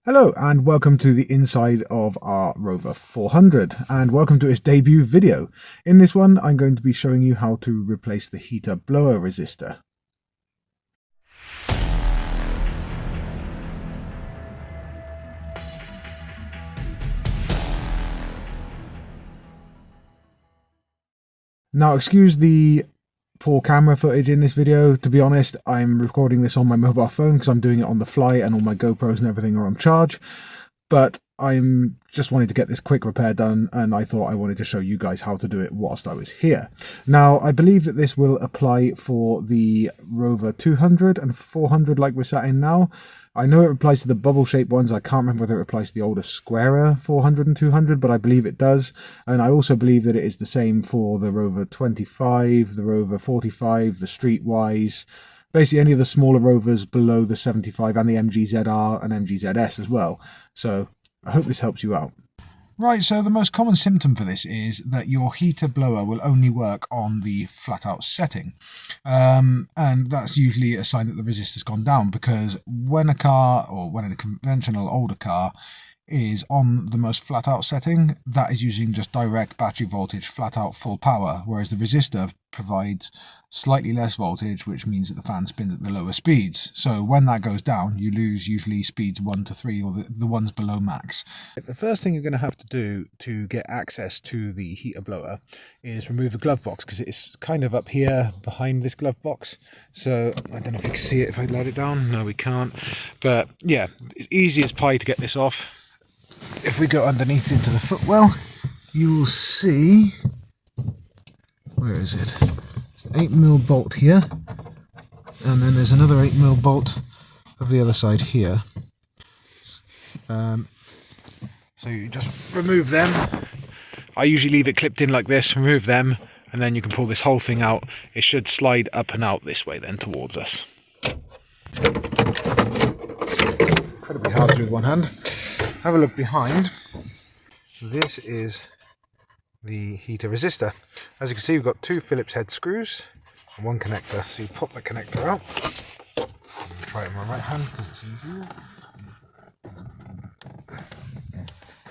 Hello and welcome to the inside of our Rover 400 and welcome to its debut video. In this one I'm going to be showing you how to replace the heater blower resistor. Now excuse the poor camera footage in this video. To be honest, I'm recording this on my mobile phone because I'm doing it on the fly and all my GoPros and everything are on charge. But I'm just wanting to get this quick repair done and I thought I wanted to show you guys how to do it whilst I was here. Now, I believe that this will apply for the Rover 200 and 400 like we're sat in now. I know it applies to the bubble-shaped ones. I can't remember whether it applies to the older, squarer 400 and 200, but I believe it does. And I also believe that it is the same for the Rover 25, the Rover 45, the Streetwise, basically any of the smaller Rovers below the 75 and the MGZR and MGZS as well. So I hope this helps you out. Right, so the most common symptom for this is that your heater blower will only work on the flat out setting. And that's usually a sign that the resistor's gone down, because when a car, or when a conventional older car, is on the most flat out setting, that is using just direct battery voltage, flat out full power, whereas the resistor provides slightly less voltage, which means that the fan spins at the lower speeds. So when that goes down, you lose usually speeds 1 to 3, or the ones below max. The first thing you're going to have to do to get access to the heater blower is remove the glove box, because it's kind of up here behind this glove box. So I don't know if you can see it if I let it down. No, we can't. But yeah, it's easy as pie to get this off. If we go underneath into the footwell, you will see, where is it? 8mm bolt here, and then there's another 8mm bolt of the other side here. So you just remove them. I usually leave it clipped in like this, remove them, and then you can pull this whole thing out. It should slide up and out this way then towards us. Incredibly hard to do with one hand. Have a look behind. This is the heater resistor. As you can see, we've got 2 Phillips head screws and 1 connector. So you pop the connector out. I'll try it in my right hand because it's easier.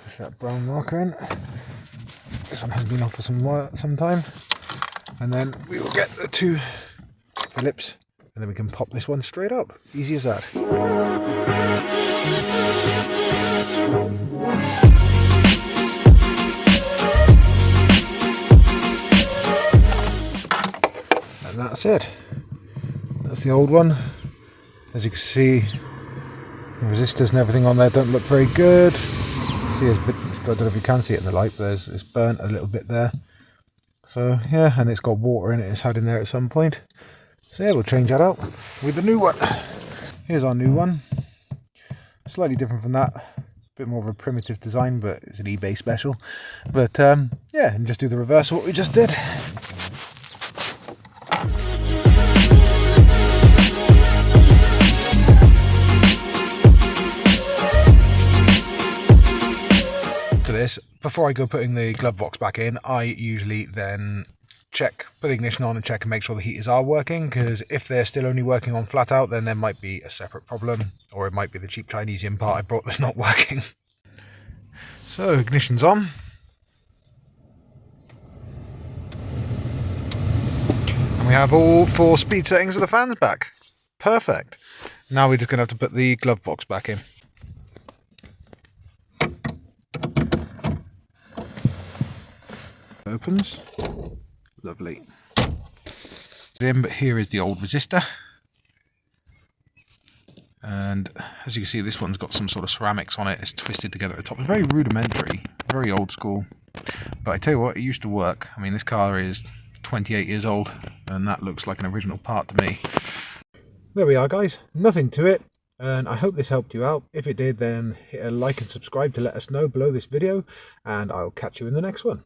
Push that brown marker in. This one has been off for some time. And then we will get the 2 Phillips and then we can pop this one straight up. Easy as that. And that's it. That's the old one. As you can see, the resistors and everything on there don't look very good. See, I don't know if you can see it in the light, but it's burnt a little bit there. So yeah, and it's got water in it. It's had in there at some point. So yeah, we'll change that out with the new one. Here's our new one. Slightly different from that. A bit more of a primitive design, but it's an eBay special. But yeah, and just do the reverse of what we just did. To this, before I go putting the glove box back in, I usually then check, put the ignition on and check and make sure the heaters are working, because if they're still only working on flat out, then there might be a separate problem, or it might be the cheap Chinese import I brought that's not working. So ignition's on. And we have all 4 speed settings of the fans back. Perfect. Now we're just going to have to put the glove box back in. Opens. Lovely. But here is the old resistor, and as you can see, this one's got some sort of ceramics on it. It's twisted together at the top. It's very rudimentary, very old school, but I tell you what, it used to work. I mean, this car is 28 years old and that looks like an original part to me. There we are, guys. Nothing to it, and I hope this helped you out. If it did, then hit a like and subscribe to let us know below this video, and I'll catch you in the next one.